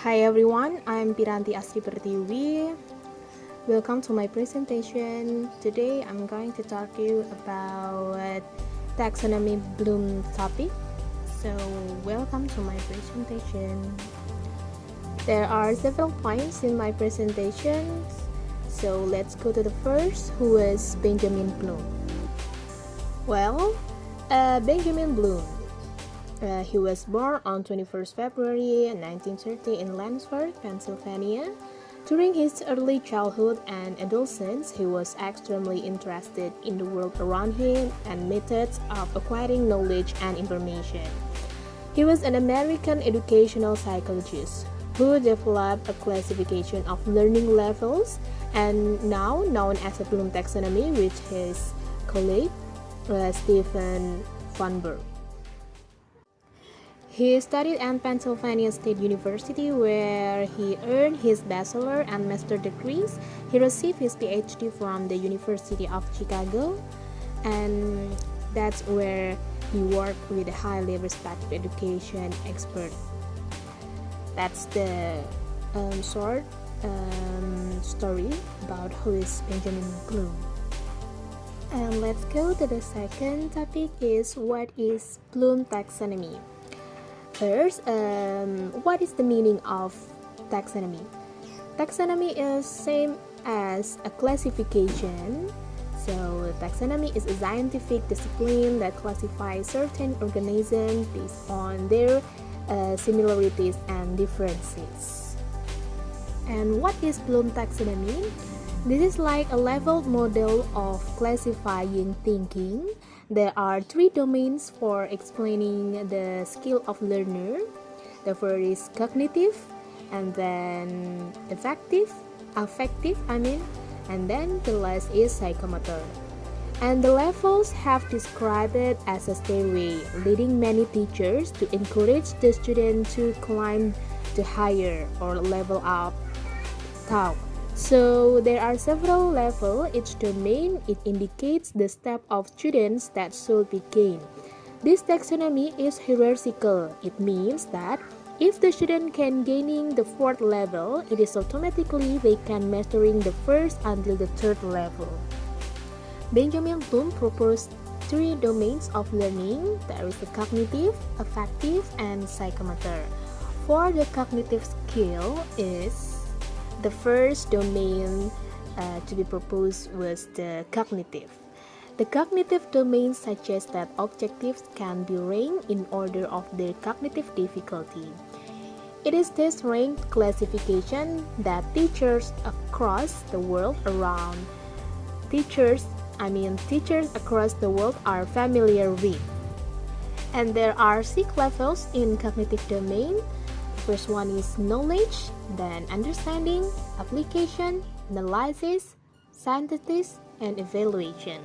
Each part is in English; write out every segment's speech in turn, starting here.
Hi everyone, I'm piranti astri pertiwi. Welcome to my presentation. Today I'm going to talk to you about Taxonomy Bloom topic. So welcome to my presentation. There are several points in my presentation. So let's go to the first, who is Benjamin Bloom. Well, Benjamin Bloom. He was born on 21st February 1930 in Lansford, Pennsylvania. During his early childhood and adolescence, he was extremely interested in the world around him and methods of acquiring knowledge and information. He was an American educational psychologist who developed a classification of learning levels and now known as the Bloom taxonomy with his colleague Stephen Funberg. He studied at Pennsylvania State University, where he earned his bachelor and master degrees. He received his PhD from the University of Chicago, and that's where he worked with a highly respected education expert. That's the short story about who is Benjamin Bloom. And let's go to the second topic is what is Bloom taxonomy. First, what is the meaning of taxonomy? Taxonomy is same as a classification. So taxonomy is a scientific discipline that classifies certain organisms based on their similarities and differences. And what is Bloom taxonomy? This is like a leveled model of classifying thinking. There are three domains for explaining the skill of learner. The first is cognitive, and then affective, and then the last is psychomotor. And the levels have described it as a stairway, leading many teachers to encourage the student to climb to higher or level up top. So there are several levels. Each domain it indicates the step of students that should be gained. This taxonomy is hierarchical. It means that if the student can gaining the fourth level, it is automatically they can mastering the first until the third level. Benjamin Bloom proposed three domains of learning. There is the cognitive, affective, and psychomotor. For the cognitive skill is the first domain to be proposed was the cognitive. The cognitive domain suggests that objectives can be ranked in order of their cognitive difficulty. It is this ranked classification that teachers across the world across the world are familiar with. And there are 6 levels in cognitive domain. First one is knowledge, then understanding, application, analysis, synthesis, and evaluation.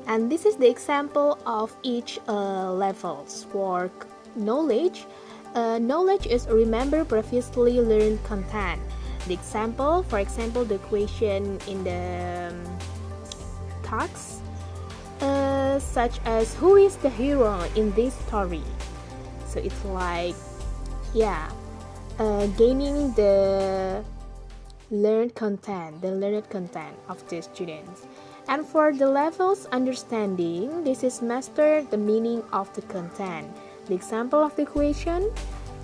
And this is the example of each levels. For knowledge, knowledge is remember previously learned content. The example, for example, the question in the text, such as who is the hero in this story? So it's like gaining the learned content of the students. And for the levels understanding, this is master the meaning of the content. The example of the question,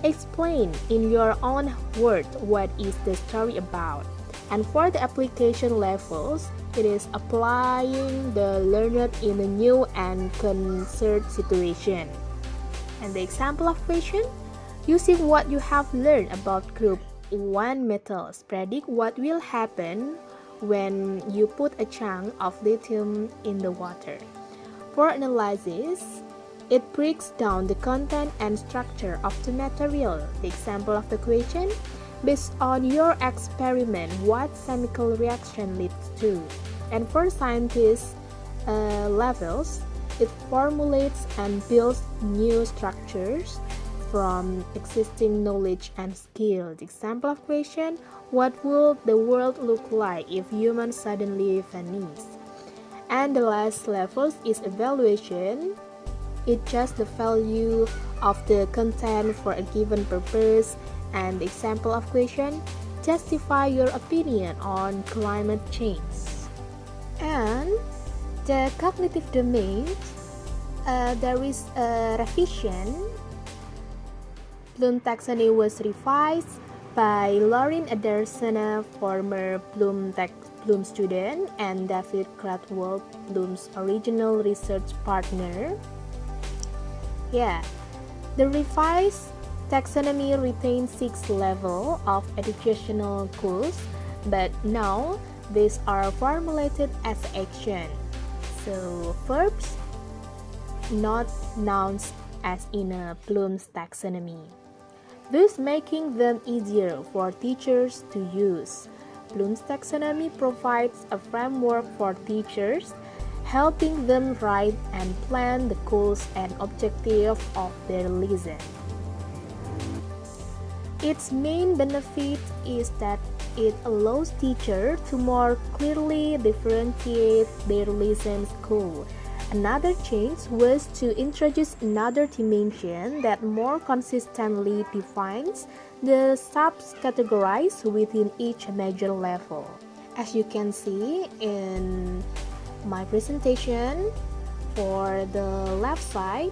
explain in your own word what is the story about. And for the application levels, it is applying the learned in a new and concerned situation. And the example of question, using what you have learned about group 1 metals, predict what will happen when you put a chunk of lithium in the water. For analysis, it breaks down the content and structure of the material. The example of the question, based on your experiment, what chemical reaction leads to? And for scientists levels, it formulates and builds new structures from existing knowledge and skill. The example of question, what would the world look like if humans suddenly vanish? And the last level is evaluation. It just the value of the content for a given purpose, and the example of question justify your opinion on climate change. And the cognitive domains, there is a revision. Bloom taxonomy was revised by Lauren Anderson, a former Bloom student, and David Cradwell, Bloom's original research partner. Yeah, the revised taxonomy retains 6 levels of educational goals, but now these are formulated as action. So verbs, not nouns as in a Bloom's taxonomy, thus making them easier for teachers to use. Bloom's taxonomy provides a framework for teachers, helping them write and plan the goals and objectives of their lesson. Its main benefit is that it allows teachers to more clearly differentiate their lesson's goal. Another change was to introduce another dimension that more consistently defines the subcategories within each major level. As you can see in my presentation, for the left side,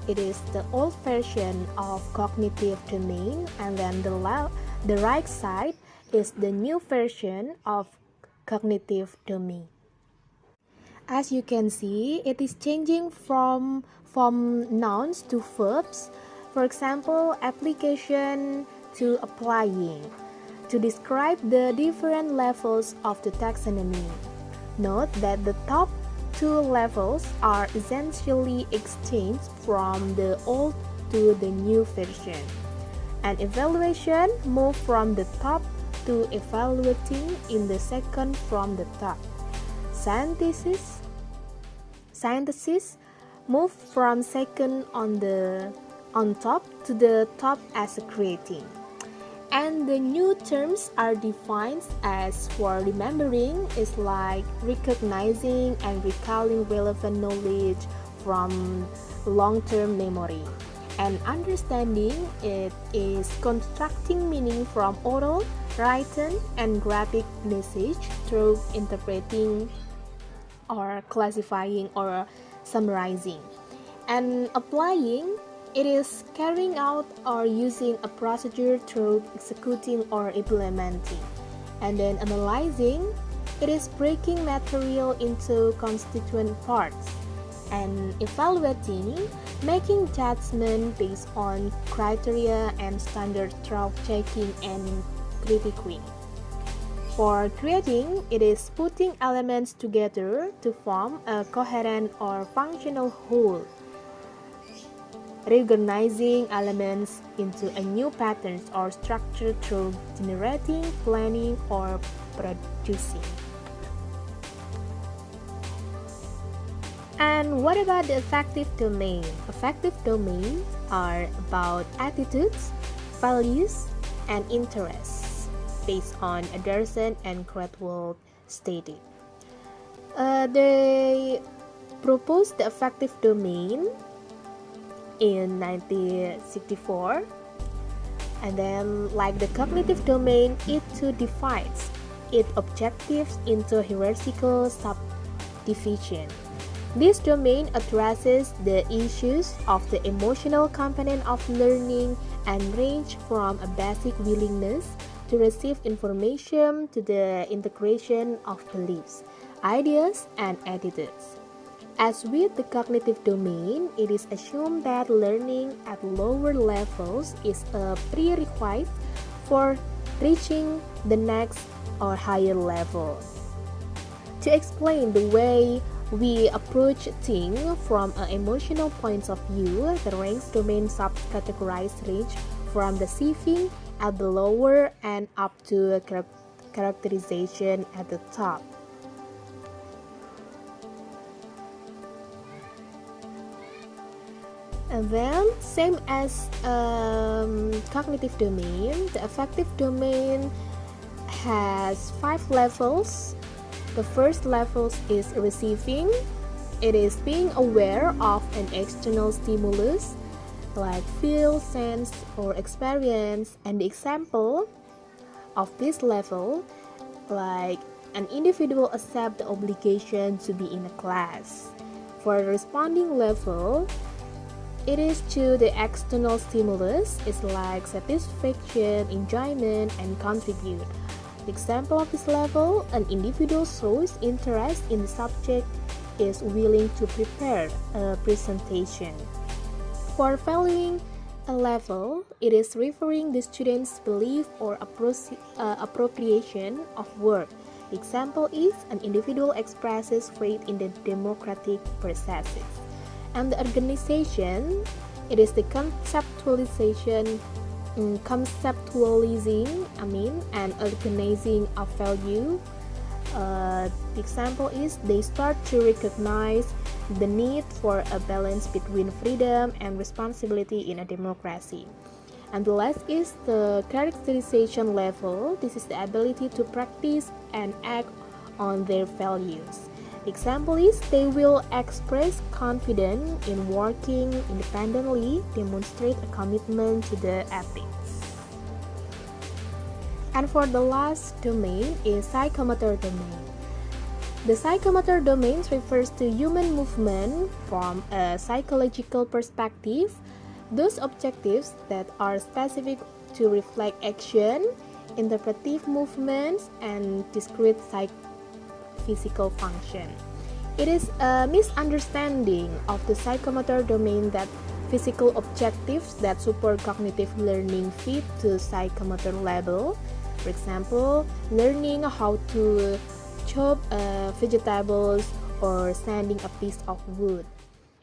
it is the old version of cognitive domain, and then the right side is the new version of cognitive domain. As you can see, it is changing from nouns to verbs. For example, application to applying, to describe the different levels of the taxonomy. Note that the top 2 levels are essentially exchanged from the old to the new version. And evaluation moved from the top to evaluating in the second from the top. Synthesis moved from second on top to the top as a creating. And the new terms are defined as for remembering is like recognizing and recalling relevant knowledge from long-term memory. And understanding it is constructing meaning from oral, written, and graphic message through interpreting or classifying or summarizing. And applying, it is carrying out or using a procedure through executing or implementing. And then analyzing, it is breaking material into constituent parts. And evaluating, making judgment based on criteria and standard through checking and critiquing. For creating, it is putting elements together to form a coherent or functional whole. Reorganizing elements into a new pattern or structure through generating, planning, or producing. And what about the affective domain? Affective domains are about attitudes, values, and interests, based on Anderson and Cradwell stated. They proposed the affective domain in 1964, and then like the cognitive domain, it too divides its objectives into hierarchical subdivision. This domain addresses the issues of the emotional component of learning and range from a basic willingness to receive information to the integration of beliefs, ideas, and attitudes. As with the cognitive domain, it is assumed that learning at lower levels is a prerequisite for reaching the next or higher level. To explain the way we approach things from an emotional point of view, the range domain subcategories range from the receiving at the lower and up to characterization at the top. And then, same as cognitive domain, the affective domain has 5 levels. The first level is receiving, It is being aware of an external stimulus like feel, sense, or experience. And the example of this level, like an individual accept the obligation to be in a class. For the responding level, it is to the external stimulus. It's like satisfaction, enjoyment, and contribute. The example of this level, an individual shows interest in the subject, is willing to prepare a presentation. For valuing a level, it is referring the student's belief or appropriation of work. The example is an individual expresses faith in the democratic processes. And the organization, it is the conceptualizing and organizing of value. The example is they start to recognize the need for a balance between freedom and responsibility in a democracy. And the last is the characterization level. This is the ability to practice and act on their values. The example is they will express confidence in working independently, demonstrate a commitment to the ethics. And for the last domain is psychomotor domain. The psychomotor domain refers to human movement from a psychological perspective, those objectives that are specific to reflect action, interpretive movements, and discrete physical function. It is a misunderstanding of the psychomotor domain that physical objectives that support cognitive learning fit to psychomotor level. For example, learning how to chop vegetables or sanding a piece of wood.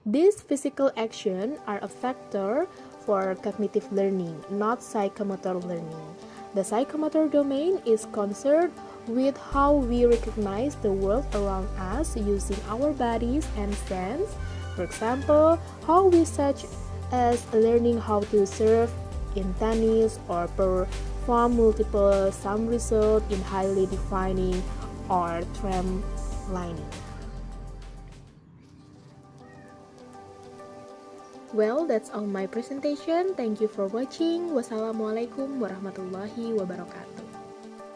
These physical actions are a factor for cognitive learning, not psychomotor learning. The psychomotor domain is concerned with how we recognize the world around us using our bodies and sense. For example, how we such as learning how to serve in tennis or perform multiple sum result in highly defining or tramlining. Well, that's all my presentation. Thank you for watching. Wassalamualaikum warahmatullahi wabarakatuh.